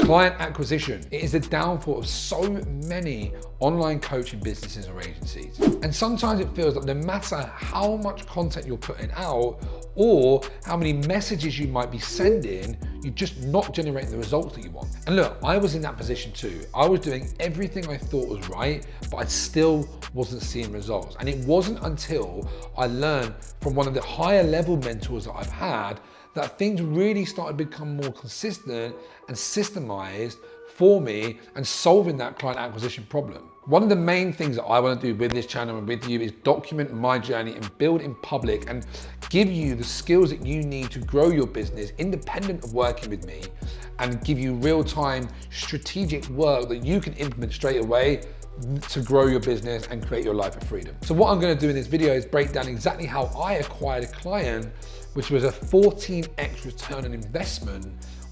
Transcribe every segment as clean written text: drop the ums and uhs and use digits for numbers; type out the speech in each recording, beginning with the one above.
Client acquisition. It is the downfall of so many online coaching businesses or agencies. And sometimes it feels like no matter how much content you're putting out or how many messages you might be sending, you're just not generating the results that you want. And look, I was in that position too. I was doing everything I thought was right, but I still wasn't seeing results. And it wasn't until I learned from one of the higher level mentors that I've had that things really started to become more consistent and systemized for me and solving that client acquisition problem. One of the main things that I want to do with this channel and with you is document my journey and build in public and give you the skills that you need to grow your business independent of working with me, and give you real-time strategic work that you can implement straight away to grow your business and create your life of freedom. So what I'm going to do in this video is break down exactly how I acquired a client, which was a 14x return on investment,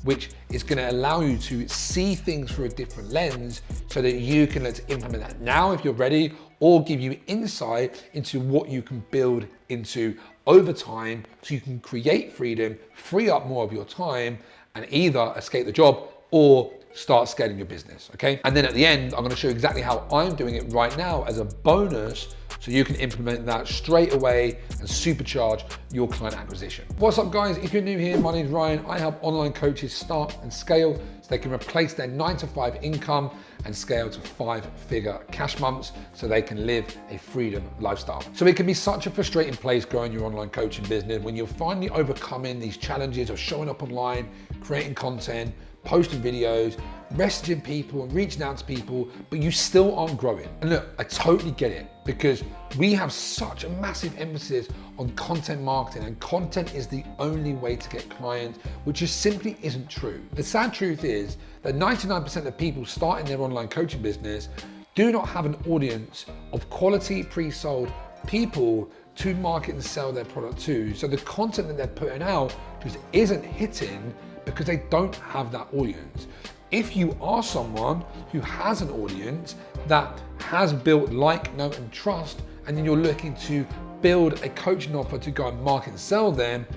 which is going to allow you to see things through a different lens so that you can let's implement that now if you're ready, or give you insight into what you can build into over time so you can create freedom, free up more of your time, and either escape the job or start scaling your business, okay? And then at the end, I'm gonna show you exactly how I'm doing it right now as a bonus so you can implement that straight away and supercharge your client acquisition. What's up guys? If you're new here, my name is Ryan. I help online coaches start and scale so they can replace their 9-to-5 income and scale to 5-figure cash months so they can live a freedom lifestyle. So it can be such a frustrating place growing your online coaching business when you're finally overcoming these challenges of showing up online, creating content, posting videos, messaging people and reaching out to people, but you still aren't growing. And look, I totally get it because we have such a massive emphasis on content marketing, and content is the only way to get clients, which just simply isn't true. The sad truth is that 99% of people starting their online coaching business do not have an audience of quality pre-sold people to market and sell their product to. So the content that they're putting out just isn't hitting because they don't have that audience. If you are someone who has an audience that has built like, know, and trust, and then you're looking to build a coaching offer to go and market and sell them,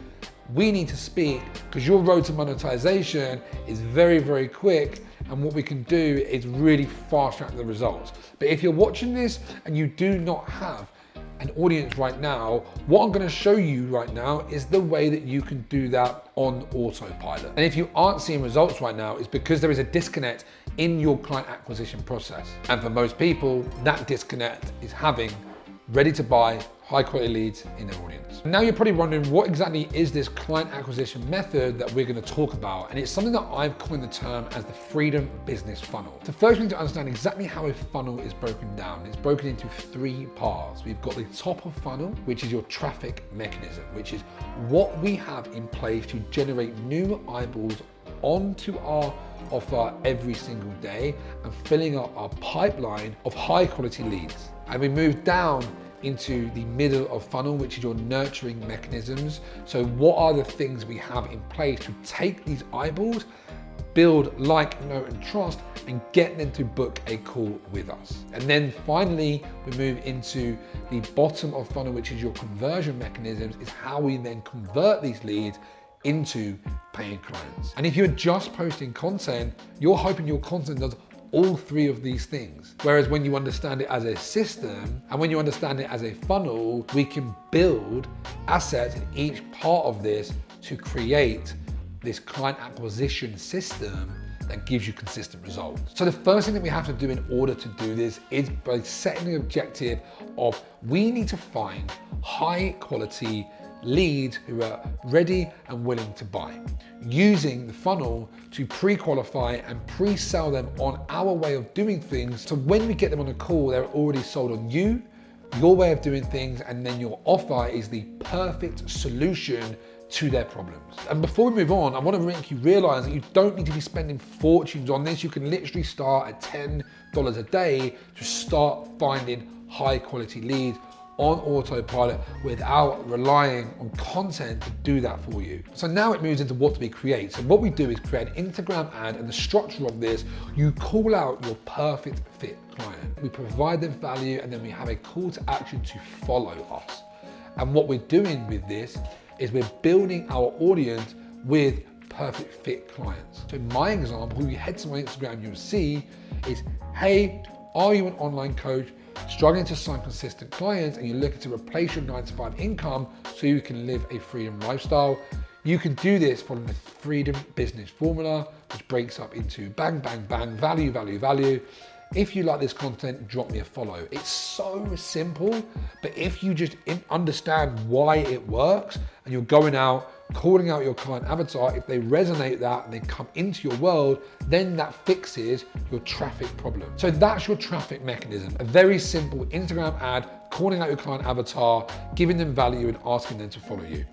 we need to speak because your road to monetization is very, very quick. And what we can do is really fast track the results. But if you're watching this and you do not have an audience right now, what I'm gonna show you right now is the way that you can do that on autopilot. And if you aren't seeing results right now, it's because there is a disconnect in your client acquisition process. And for most people, that disconnect is having ready to buy high quality leads in their audience. Now you're probably wondering what exactly is this client acquisition method that we're gonna talk about? And it's something that I've coined the term as the freedom business funnel. So first we need to understand exactly how a funnel is broken down. It's broken into 3 parts. We've got the top of funnel, which is your traffic mechanism, which is what we have in place to generate new eyeballs onto our offer every single day and filling up our pipeline of high quality leads. And we move down into the middle of funnel, which is your nurturing mechanisms. So what are the things we have in place to take these eyeballs, build like, know, and trust, and get them to book a call with us. And then finally, we move into the bottom of funnel, which is your conversion mechanisms, is how we then convert these leads into paying clients. And if you're just posting content, you're hoping your content does all 3 of these things. Whereas when you understand it as a system and when you understand it as a funnel, we can build assets in each part of this to create this client acquisition system that gives you consistent results. So the first thing that we have to do in order to do this is by setting the objective of we need to find high quality leads who are ready and willing to buy, using the funnel to pre-qualify and pre-sell them on our way of doing things. So when we get them on a call, they're already sold on you, your way of doing things, and then your offer is the perfect solution to their problems. And before we move on, I want to make you realize that you don't need to be spending fortunes on this. You can literally start at $10 a day to start finding high quality leads on autopilot without relying on content to do that for you. So now it moves into what we create. So what we do is create an Instagram ad, and the structure of this, you call out your perfect fit client. We provide them value, and then we have a call to action to follow us. And what we're doing with this is we're building our audience with perfect fit clients. So my example, you head to my Instagram, you'll see is, hey, are you an online coach struggling to sign consistent clients and you're looking to replace your 9-to-5 income so you can live a freedom lifestyle? You can do this following the freedom business formula, which breaks up into bang, bang, bang, value, value, value. If you like this content, drop me a follow. It's so simple, but if you just understand why it works and you're going out, calling out your client avatar, if they resonate that and they come into your world, then that fixes your traffic problem. So that's your traffic mechanism. A very simple Instagram ad, calling out your client avatar, giving them value and asking them to follow you.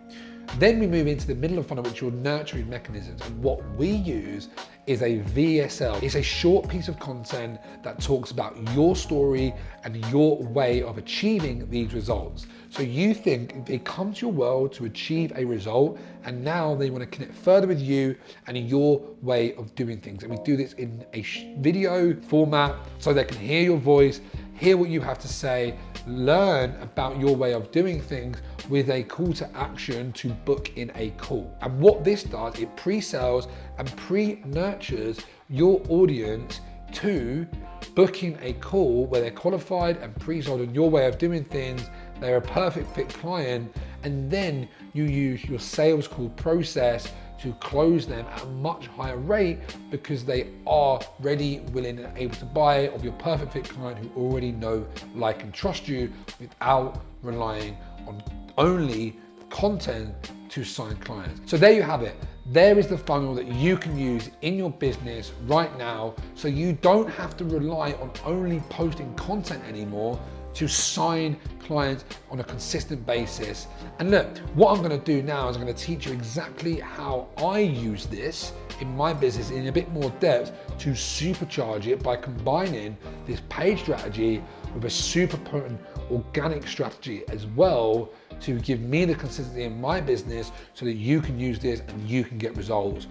Then we move into the middle of funnel, which are your nurturing mechanisms. And what we use is a VSL. It's a short piece of content that talks about your story and your way of achieving these results. So you think they come to your world to achieve a result, and now they want to connect further with you and your way of doing things. And we do this in a video format so they can hear your voice, hear what you have to say, learn about your way of doing things with a call to action to book in a call. And what this does, it pre-sells and pre-nurtures your audience to booking a call where they're qualified and pre-sold on your way of doing things. They're a perfect fit client, and then you use your sales call process to close them at a much higher rate because they are ready, willing, and able to buy of your perfect fit client who already know, like, and trust you without relying on only content to sign clients. So there you have it. There is the funnel that you can use in your business right now, so you don't have to rely on only posting content anymore to sign clients on a consistent basis. And look, what I'm gonna do now is I'm gonna teach you exactly how I use this in my business in a bit more depth to supercharge it by combining this paid strategy with a super potent organic strategy as well to give me the consistency in my business so that you can use this and you can get results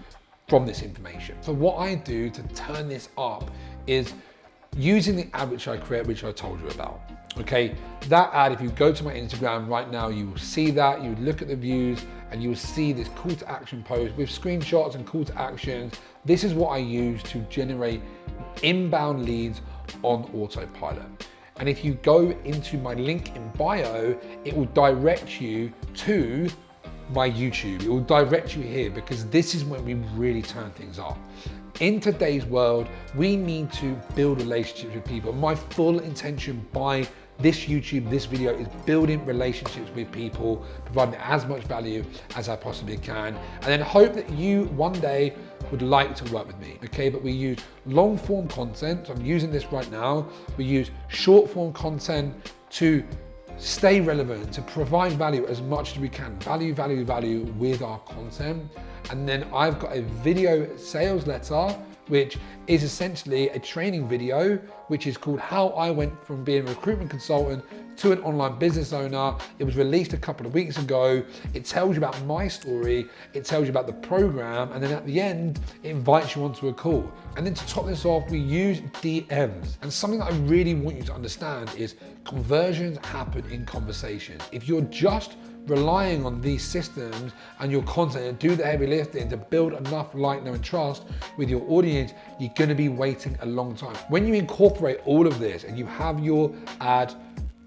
from this information. So what I do to turn this up is using the ad which I create, which I told you about. Okay, that ad, if you go to my Instagram right now, you will see that, you look at the views and you will see this call to action post with screenshots and call to actions. This is what I use to generate inbound leads on autopilot. And if you go into my link in bio, it will direct you to my YouTube. It will direct you here because this is when we really turn things up. In today's world, we need to build relationships with people. My full intention by this YouTube, this video is building relationships with people, providing as much value as I possibly can, and then hope that you one day would like to work with me, okay? But we use long form content, so I'm using this right now. We use short form content to stay relevant, to provide value as much as we can, value, value, value with our content. And then I've got a video sales letter, which is essentially a training video, which is called How I Went From Being a Recruitment Consultant to an Online Business Owner. It was released a couple of weeks ago. It tells you about my story, it tells you about the program, and then at the end, it invites you onto a call. And then to top this off, we use DMs. And something that I really want you to understand is conversions happen in conversations. If you're just relying on these systems and your content and do the heavy lifting to build enough like, know, and trust with your audience, you're gonna be waiting a long time. When you incorporate all of this and you have your ad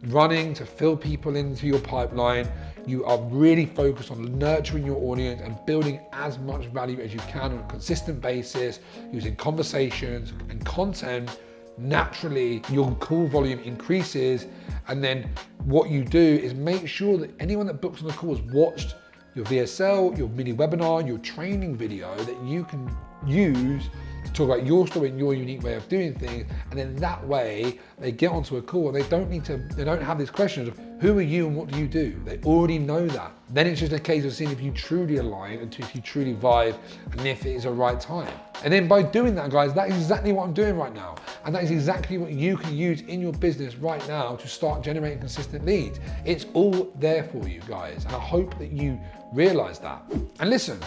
running to fill people into your pipeline, you are really focused on nurturing your audience and building as much value as you can on a consistent basis using conversations and content, naturally your call volume increases. And then what you do is make sure that anyone that books on the call has watched your VSL, your mini webinar, your training video that you can use to talk about your story and your unique way of doing things. And then that way they get onto a call and they don't have these questions of who are you and what do you do? They already know that. Then it's just a case of seeing if you truly align and if you truly vibe and if it is a right time. And then by doing that, guys, that is exactly what I'm doing right now. And that is exactly what you can use in your business right now to start generating consistent leads. It's all there for you guys. And I hope that you realize that. And listen,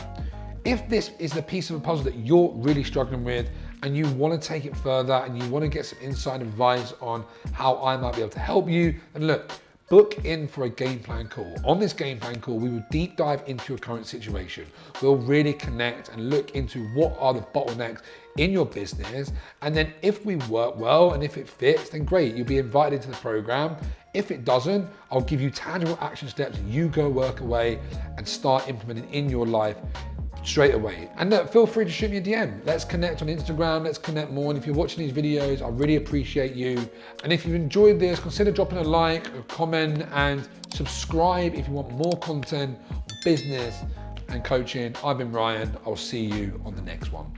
if this is the piece of a puzzle that you're really struggling with and you want to take it further and you want to get some inside advice on how I might be able to help you, then look, book in for a game plan call. On this game plan call, we will deep dive into your current situation. We'll really connect and look into what are the bottlenecks in your business. And then if we work well and if it fits, then great, you'll be invited into the program. If it doesn't, I'll give you tangible action steps that you go work away and start implementing in your life straight away. And look, feel free to shoot me a DM. Let's connect on Instagram, let's connect more. And if you're watching these videos, I really appreciate you. And if you've enjoyed this, consider dropping a like, a comment, and subscribe if you want more content on business and coaching. I've been Ryan, I'll see you on the next one.